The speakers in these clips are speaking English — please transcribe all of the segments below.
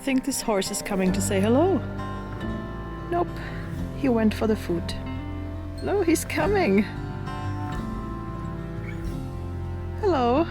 think this horse is coming to say hello. Nope, he went for the food. No, he's coming. Hello.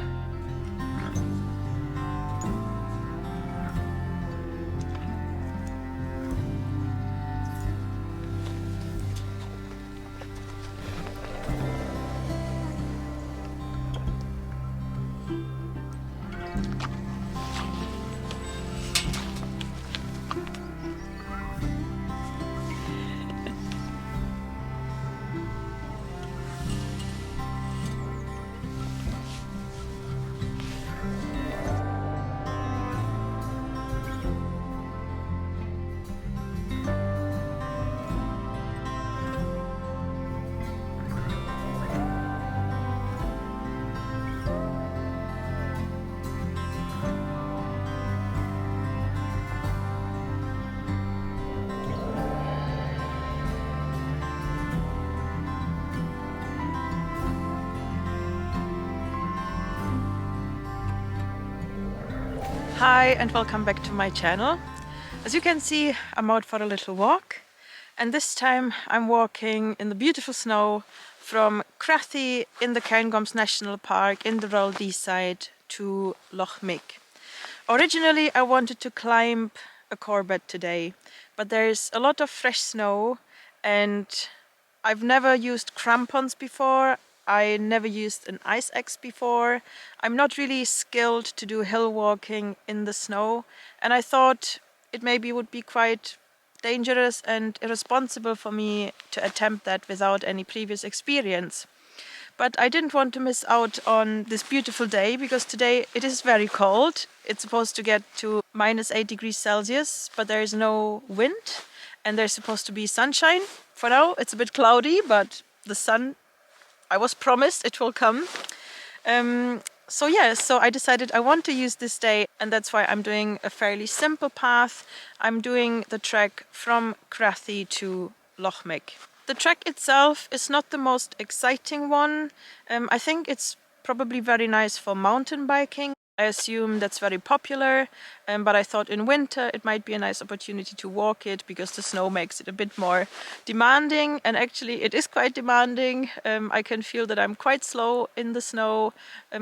Hi and welcome back to my channel. As you can see, I'm out for a little walk, and this time I'm walking in the beautiful snow from Bothy in the Cairngorms National Park in the Royal Deeside to Loch Mick. Originally I wanted to climb a Corbett today, but there's a lot of fresh snow and I've never used crampons before. I never used an ice axe before. I'm not really skilled to do hill walking in the snow, and I thought it maybe would be quite dangerous and irresponsible for me to attempt that without any previous experience. But I didn't want to miss out on this beautiful day, because today it is very cold. It's supposed to get to -8 degrees Celsius, but there is no wind and there's supposed to be sunshine. For now it's a bit cloudy, but the sun, I was promised it will come. So I decided I want to use this day, and that's why I'm doing a fairly simple path. I'm doing the trek from Bothy to Loch Mick. The trek itself is not the most exciting one. I think it's probably very nice for mountain biking. I assume that's very popular, but I thought in winter it might be a nice opportunity to walk it, because the snow makes it a bit more demanding, and actually it is quite demanding. I can feel that I'm quite slow in the snow.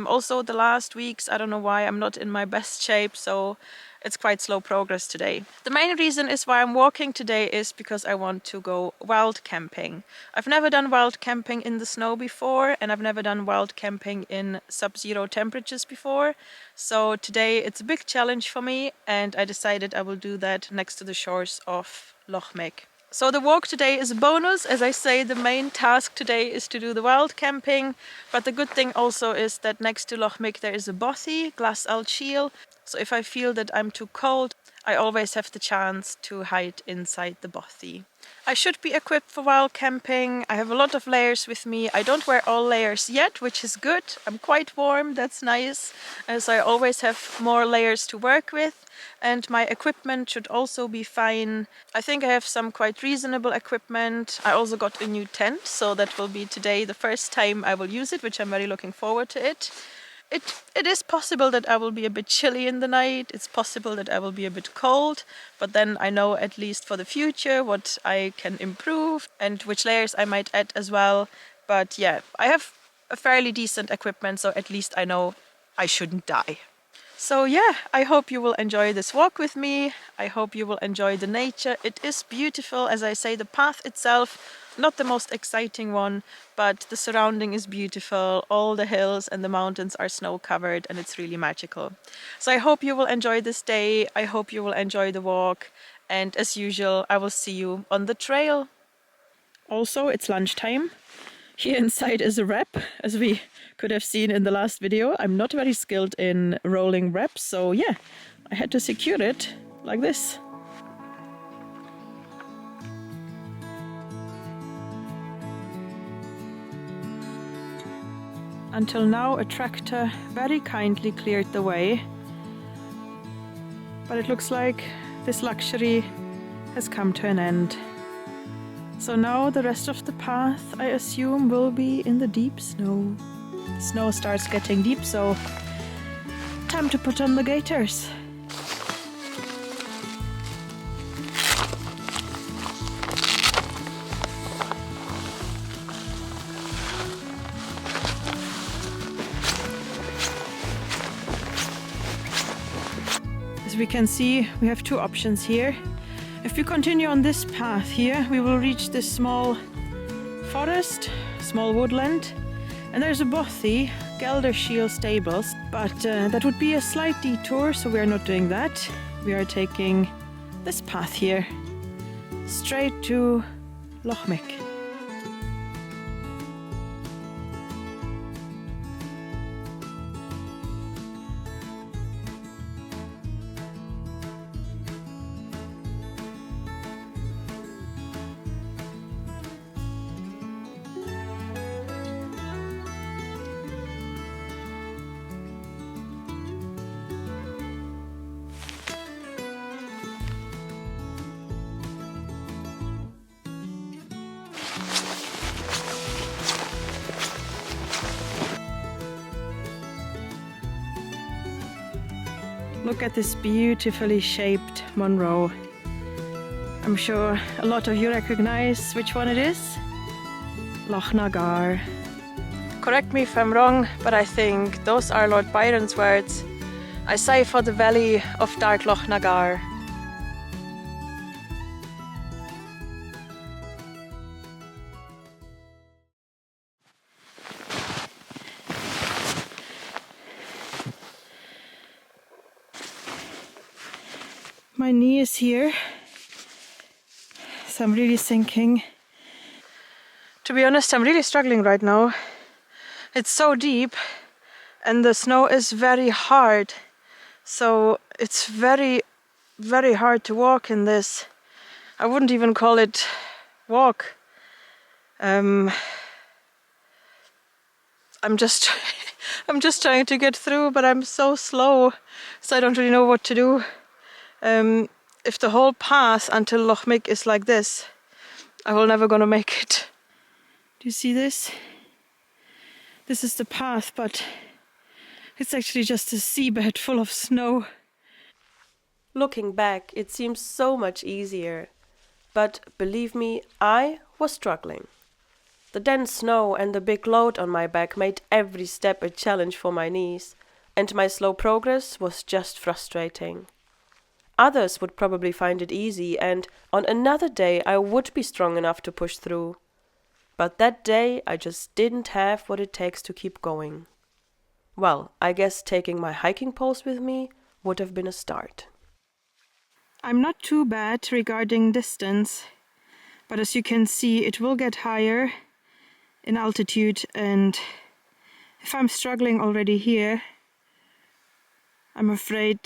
Also the last weeks, I don't know why, I'm not in my best shape, so it's quite slow progress today. The main reason is why I'm walking today is because I want to go wild camping. I've never done wild camping in the snow before, and I've never done wild camping in sub-zero temperatures before. So today it's a big challenge for me, and I decided I will do that next to the shores of Loch Mick. So the walk today is a bonus. As I say, the main task today is to do the wild camping, but the good thing also is that next to Loch Mick there is a Bothy, glass alt shield. So if I feel that I'm too cold, I always have the chance to hide inside the Bothy. I should be equipped for wild camping. I have a lot of layers with me. I don't wear all layers yet, which is good. I'm quite warm, that's nice. So I always have more layers to work with. And my equipment should also be fine. I think I have some quite reasonable equipment. I also got a new tent, so that will be today the first time I will use it, which I'm very looking forward to it. It is possible that I will be a bit chilly in the night. It's possible that I will be a bit cold, but then I know at least for the future what I can improve and which layers I might add as well. But yeah, I have a fairly decent equipment, so at least I know I shouldn't die. So yeah, I hope you will enjoy this walk with me. I hope you will enjoy the nature. It is beautiful. As I say, the path itself, not the most exciting one, but the surrounding is beautiful. All the hills and the mountains are snow covered, and it's really magical. So I hope you will enjoy this day. I hope you will enjoy the walk. And as usual, I will see you on the trail. Also, it's lunchtime. Here inside is a wrap, as we could have seen in the last video. I'm not very skilled in rolling wraps, so yeah, I had to secure it like this. Until now, a tractor very kindly cleared the way, but it looks like this luxury has come to an end. So now the rest of the path, I assume, will be in the deep snow. The snow starts getting deep, so time to put on the gaiters. we can see, we have two options here. If we continue on this path here, we will reach this small forest, small woodland, and there's a Bothy, Shield stables, but that would be a slight detour, so we are not doing that. We are taking this path here, straight to Lochmick. Look at this beautifully shaped Monroe. I'm sure a lot of you recognize which one it is. Loch Nagar. Correct me if I'm wrong, but I think those are Lord Byron's words. I sigh for the valley of dark Loch Nagar. My knee is here, so I'm really sinking. To be honest, I'm really struggling right now. It's so deep and the snow is very hard, so it's very, very hard to walk in this. I wouldn't even call it walk. I'm just I'm just trying to get through, but I'm so slow, so I don't really know what to do. If the whole path until Lochmick is like this, I will never gonna make it. Do you see this? This is the path, but it's actually just a seabed full of snow. Looking back, it seems so much easier. But believe me, I was struggling. The dense snow and the big load on my back made every step a challenge for my knees, and my slow progress was just frustrating. Others would probably find it easy, and on another day I would be strong enough to push through. But that day I just didn't have what it takes to keep going. Well, I guess taking my hiking poles with me would have been a start. I'm not too bad regarding distance, but as you can see, it will get higher in altitude, and if I'm struggling already here, I'm afraid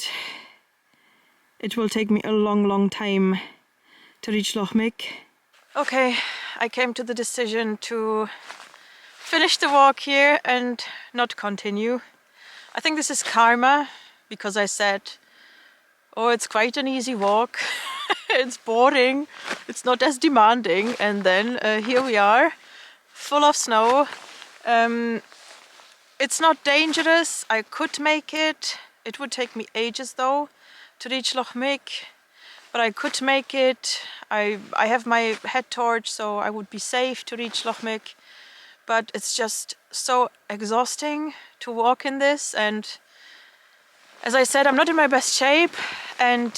it will take me a long time to reach Lochmick. Okay, I came to the decision to finish the walk here and not continue. I think this is karma, because I said, oh, it's quite an easy walk. It's boring, it's not as demanding, and then here we are, full of snow. It's not dangerous, I could make it. It would take me ages though to reach Lochmick, but I could make it. I have my head torch, so I would be safe to reach Lochmick, but it's just so exhausting to walk in this, and as I said, I'm not in my best shape, and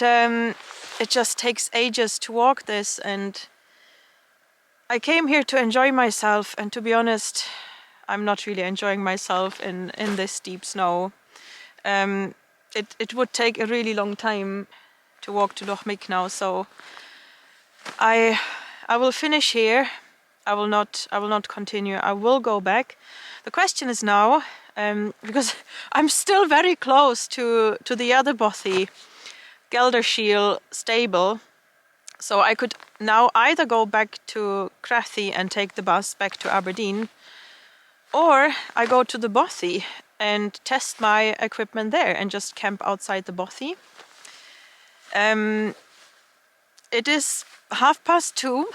it just takes ages to walk this, and I came here to enjoy myself, and to be honest, I'm not really enjoying myself in this deep snow. It would take a really long time to walk to Lochmick now, so I will finish here. I will not continue. I will go back. The question is now, because I'm still very close to the other Bothy, Shield stable, so I could now either go back to Crathy and take the bus back to Aberdeen, or I go to the Bothy and test my equipment there and just camp outside the Bothy. It is 2:30,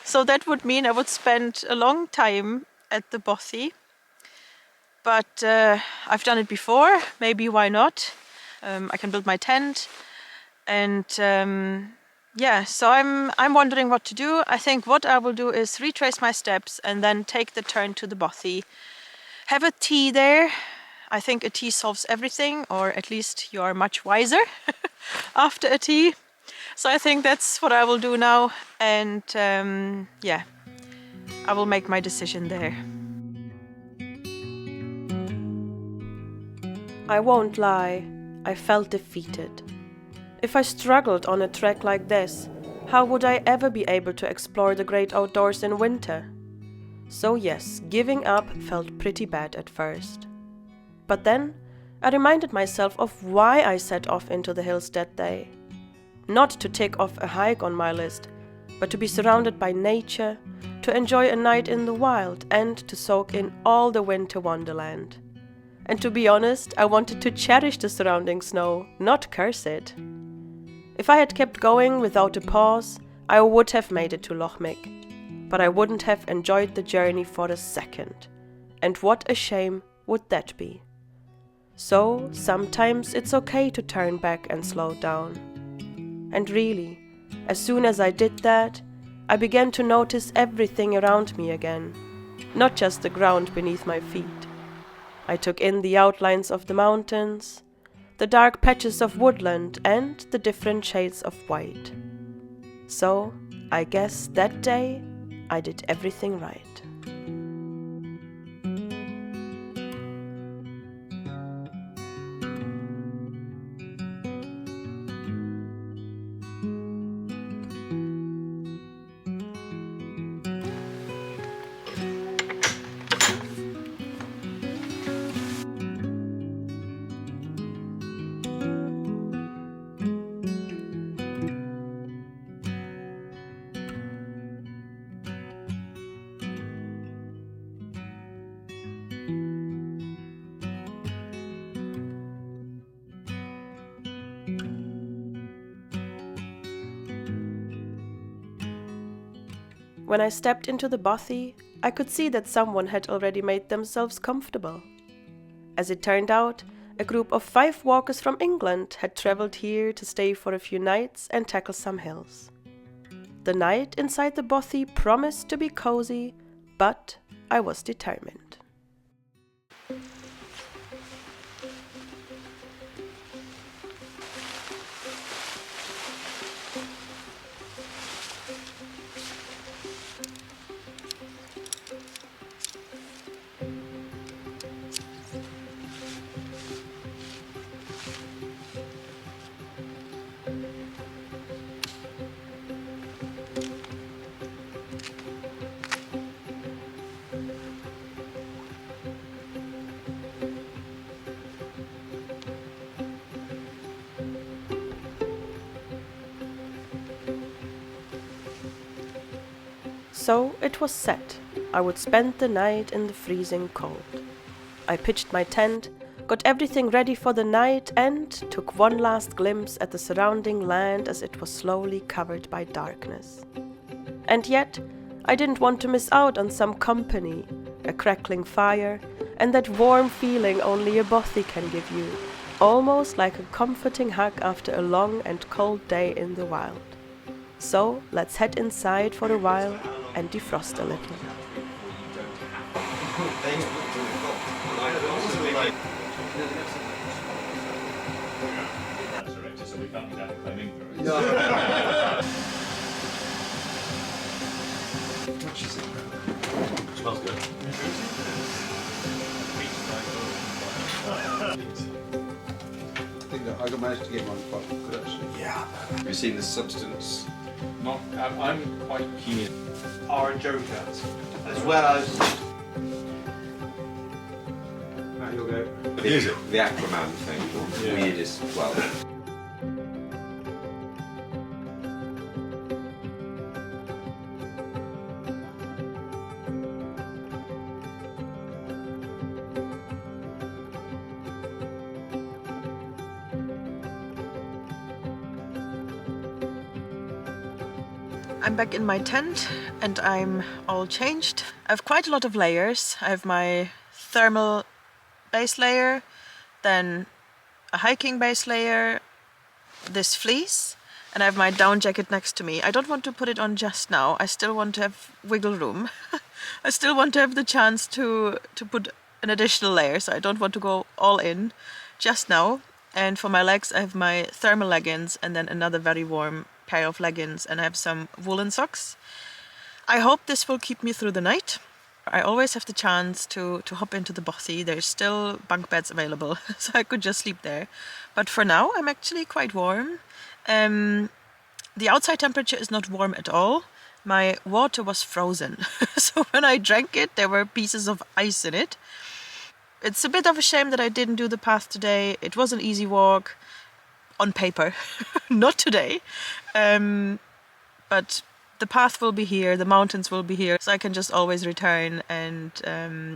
so that would mean I would spend a long time at the Bothy. But I've done it before, maybe why not? I can build my tent, and yeah, so I'm wondering what to do. I think what I will do is retrace my steps and then take the turn to the Bothy. Have a tea there. I think a tea solves everything, or at least you are much wiser after a tea. So I think that's what I will do now, and yeah, I will make my decision there. I won't lie, I felt defeated. If I struggled on a trek like this, how would I ever be able to explore the great outdoors in winter? So yes, giving up felt pretty bad at first. But then, I reminded myself of why I set off into the hills that day. Not to tick off a hike on my list, but to be surrounded by nature, to enjoy a night in the wild, and to soak in all the winter wonderland. And to be honest, I wanted to cherish the surrounding snow, not curse it. If I had kept going without a pause, I would have made it to Lochmig, but I wouldn't have enjoyed the journey for a second. And what a shame would that be. So, sometimes it's okay to turn back and slow down. And really, as soon as I did that, I began to notice everything around me again, not just the ground beneath my feet. I took in the outlines of the mountains, the dark patches of woodland, and the different shades of white. So, I guess that day I did everything right. When I stepped into the Bothy, I could see that someone had already made themselves comfortable. As it turned out, a group of 5 walkers from England had travelled here to stay for a few nights and tackle some hills. The night inside the Bothy promised to be cozy, but I was determined. So it was set. I would spend the night in the freezing cold. I pitched my tent, got everything ready for the night, and took one last glimpse at the surrounding land as it was slowly covered by darkness. And yet, I didn't want to miss out on some company, a crackling fire, and that warm feeling only a Bothy can give you, almost like a comforting hug after a long and cold day in the wild. So let's head inside for a while and defrost a little. Smells good. I think that I managed to get one quite good actually. Yeah. Have you seen the substance? Not, I'm quite keen. Orange cat, as well as. Right, you'll go. The Aquaman thing, Yeah. weird as well. I'm back in my tent and I'm all changed. I have quite a lot of layers. I have my thermal base layer, then a hiking base layer, this fleece, and I have my down jacket next to me. I don't want to put it on just now. I still want to have wiggle room. I still want to have the chance to put an additional layer, so I don't want to go all in just now. And for my legs, I have my thermal leggings and then another very warm pair of leggings, and I have some woolen socks. I hope this will keep me through the night. I always have the chance to hop into the Bothy. There's still bunk beds available, so I could just sleep there. But for now, I'm actually quite warm. The outside temperature is not warm at all. My water was frozen, so when I drank it, there were pieces of ice in it. It's a bit of a shame that I didn't do the path today. It was an easy walk on paper, not today. But the path will be here, the mountains will be here, so I can just always return. And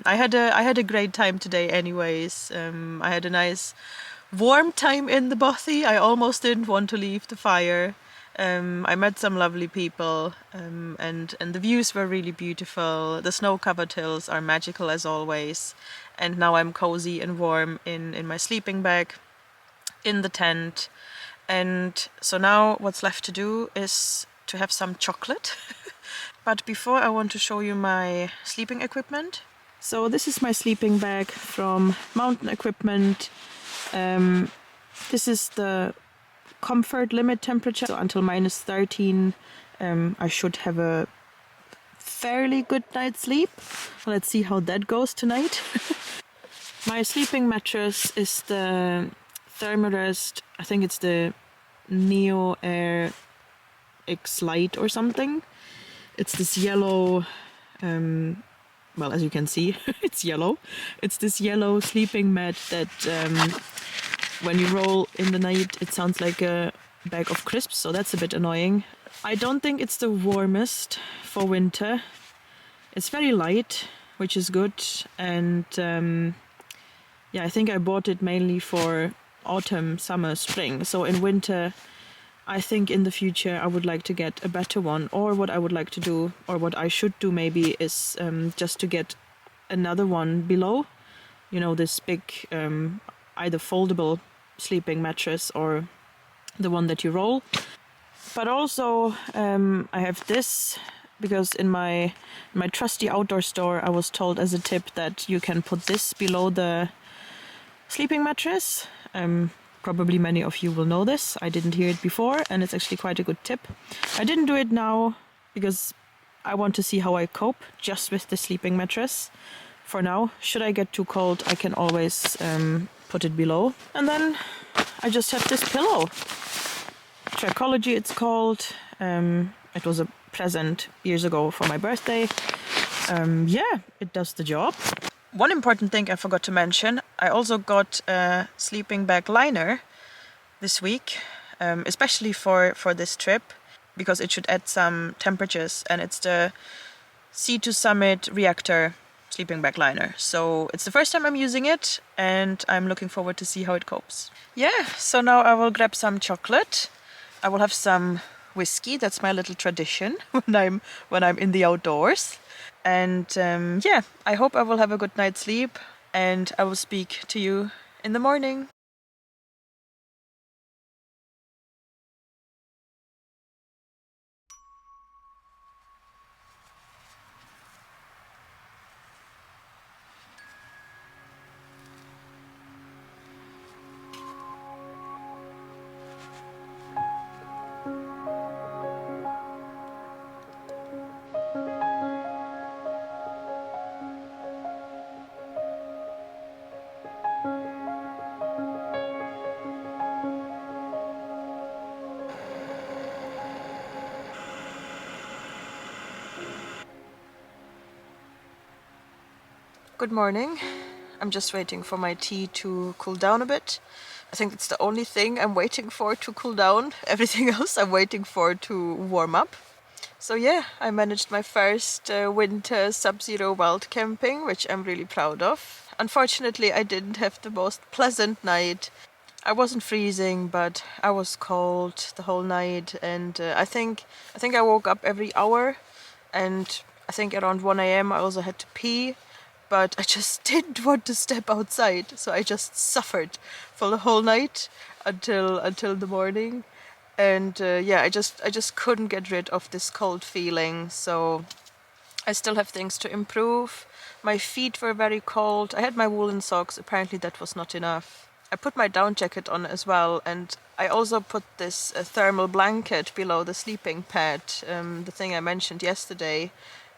I had a great time today anyways. I had a nice warm time in the Bothy. I almost didn't want to leave the fire. I met some lovely people, and the views were really beautiful. The snow-covered hills are magical as always. And now I'm cozy and warm in my sleeping bag, in the tent. And so now what's left to do is to have some chocolate. But before, I want to show you my sleeping equipment. So this is my sleeping bag from Mountain Equipment. This is the comfort limit temperature, so until -13 I should have a fairly good night's sleep. Let's see how that goes tonight. My sleeping mattress is the Thermarest, I think it's the Neo Air X Lite or something. It's this yellow, well, as you can see, it's yellow. It's this yellow sleeping mat that when you roll in the night, it sounds like a bag of crisps, so that's a bit annoying. I don't think it's the warmest for winter. It's very light, which is good, and yeah, I think I bought it mainly for autumn, summer, spring. So in winter, I think in the future I would like to get a better one, or what I would like to do, or what I should do maybe, is just to get another one below. You know, this big either foldable sleeping mattress or the one that you roll. But also I have this, because in my trusty outdoor store I was told as a tip that you can put this below the sleeping mattress. Probably many of you will know this. I didn't hear it before, and it's actually quite a good tip. I didn't do it now because I want to see how I cope just with the sleeping mattress. For now, should I get too cold, I can always put it below. And then I just have this pillow. Tricology it's called. It was a present years ago for my birthday. Yeah, it does the job. One important thing I forgot to mention, I also got a sleeping bag liner this week, especially for this trip, because it should add some temperatures, and it's the C2 Summit Reactor sleeping bag liner. So it's the first time I'm using it, and I'm looking forward to see how it copes. Yeah, so now I will grab some chocolate. I will have some whiskey. That's my little tradition when I'm in the outdoors. And yeah, I hope I will have a good night's sleep, and I will speak to you in the morning. Good morning. I'm just waiting for my tea to cool down a bit. I think it's the only thing I'm waiting for to cool down. Everything else I'm waiting for to warm up. So yeah, I managed my first winter sub-zero wild camping, which I'm really proud of. Unfortunately, I didn't have the most pleasant night. I wasn't freezing, but I was cold the whole night, and I think I woke up every hour, and I think around 1 a.m. I also had to pee, but I just didn't want to step outside, so I just suffered for the whole night until the morning. And yeah, I just couldn't get rid of this cold feeling. So I still have things to improve, My feet were very cold. I had my woolen socks. Apparently that was not enough. I put my down jacket on as well, and I also put this thermal blanket below the sleeping pad, the thing I mentioned yesterday.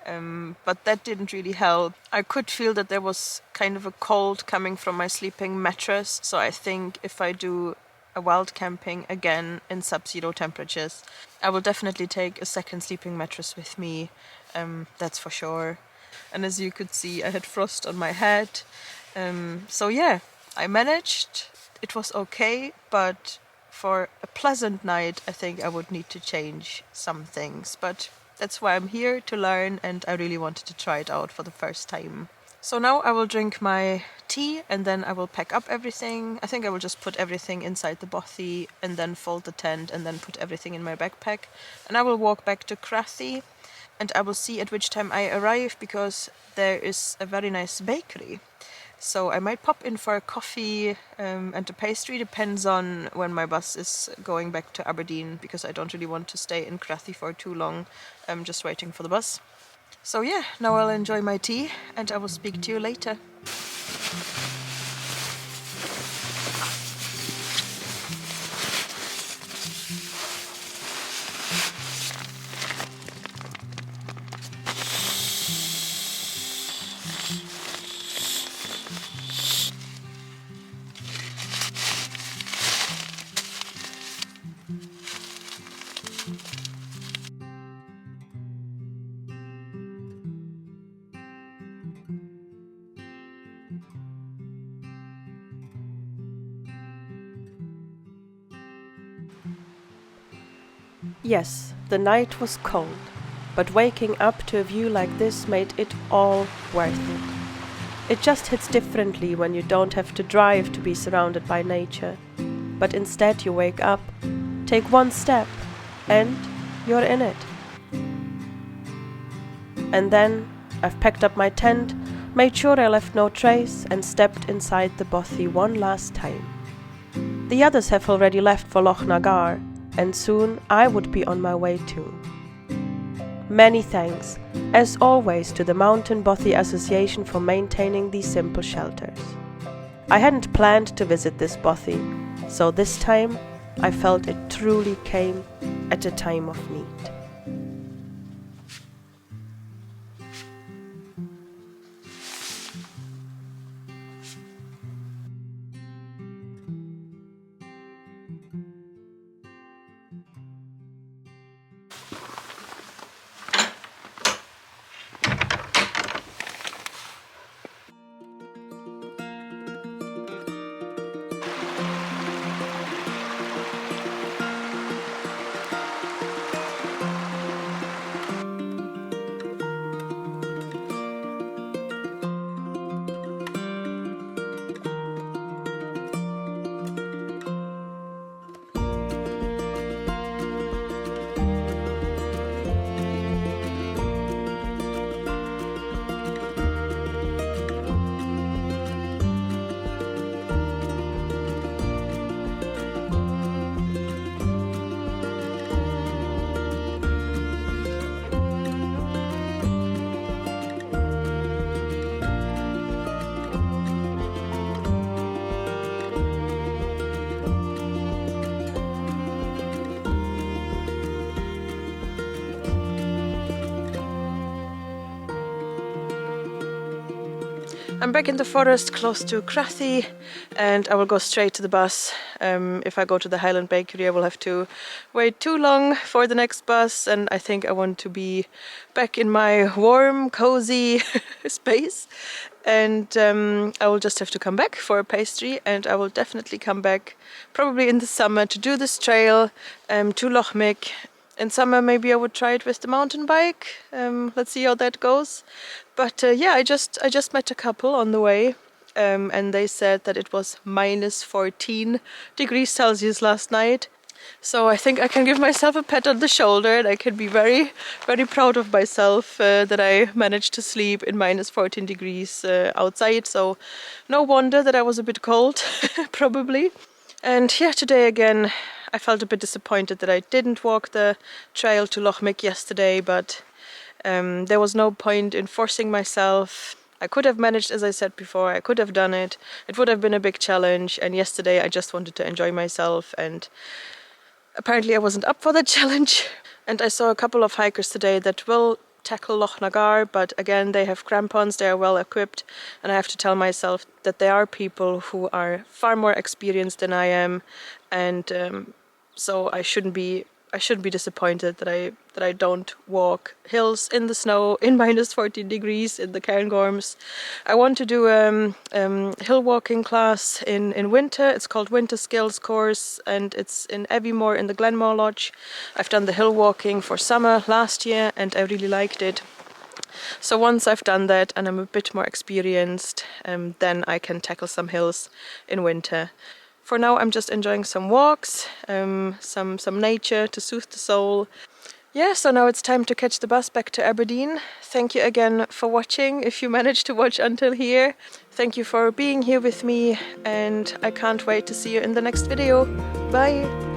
But that didn't really help. I could feel that there was kind of a cold coming from my sleeping mattress, so I think if I do a wild camping again in sub-zero temperatures, I will definitely take a second sleeping mattress with me, that's for sure. And as you could see, I had frost on my head. So yeah, I managed. It was okay, but for a pleasant night, I think I would need to change some things. But that's why I'm here, to learn, and I really wanted to try it out for the first time. So now I will drink my tea and then I will pack up everything. I think I will just put everything inside the bothy and then fold the tent and then put everything in my backpack. And I will walk back to Crathy and I will see at which time I arrive, because there is a very nice bakery. So I might pop in for a coffee and a pastry, depends on when my bus is going back to Aberdeen, because I don't really want to stay in Crathy for too long. I'm just waiting for the bus. So yeah, now I'll enjoy my tea and I will speak to you later. Yes, the night was cold, but waking up to a view like this made it all worth it. It just hits differently when you don't have to drive to be surrounded by nature, but instead you wake up, take one step, and you're in it. And then I've packed up my tent, made sure I left no trace, and stepped inside the bothy one last time. The others have already left for Loch Nagar, and soon I would be on my way too. Many thanks, as always, to the Mountain Bothy Association for maintaining these simple shelters. I hadn't planned to visit this bothy, so this time I felt it truly came at a time of need. I'm back in the forest close to Crathy and I will go straight to the bus. If I go to the Highland Bakery I will have to wait too long for the next bus, and I think I want to be back in my warm, cozy space. And I will just have to come back for a pastry, and I will definitely come back probably in the summer to do this trail to Loch Mick. In summer maybe I would try it with the mountain bike. Let's see how that goes. But yeah, I just met a couple on the way, and they said that it was minus 14 degrees Celsius last night. So I think I can give myself a pat on the shoulder, and I can be very, very proud of myself that I managed to sleep in minus 14 degrees outside. So no wonder that I was a bit cold, probably. And yeah, today again, I felt a bit disappointed that I didn't walk the trail to Loch Mick yesterday, but there was no point in forcing myself. I could have managed, as I said before, I could have done it. It would have been a big challenge, and yesterday I just wanted to enjoy myself, and apparently I wasn't up for the challenge. And I saw a couple of hikers today that will tackle Loch Nagar, but again they have crampons, they are well equipped, and I have to tell myself that there are people who are far more experienced than I am, and so I shouldn't be disappointed that I don't walk hills in the snow in minus 14 degrees in the Cairngorms. I want to do a hill walking class in winter. It's called Winter Skills Course, and it's in Aviemore in the Glenmore Lodge. I've done the hill walking for summer last year and I really liked it. So once I've done that and I'm a bit more experienced, then I can tackle some hills in winter. For now I'm just enjoying some walks, some nature to soothe the soul. Yeah, so now it's time to catch the bus back to Aberdeen. Thank you again for watching, if you managed to watch until here. Thank you for being here with me, and I can't wait to see you in the next video. Bye!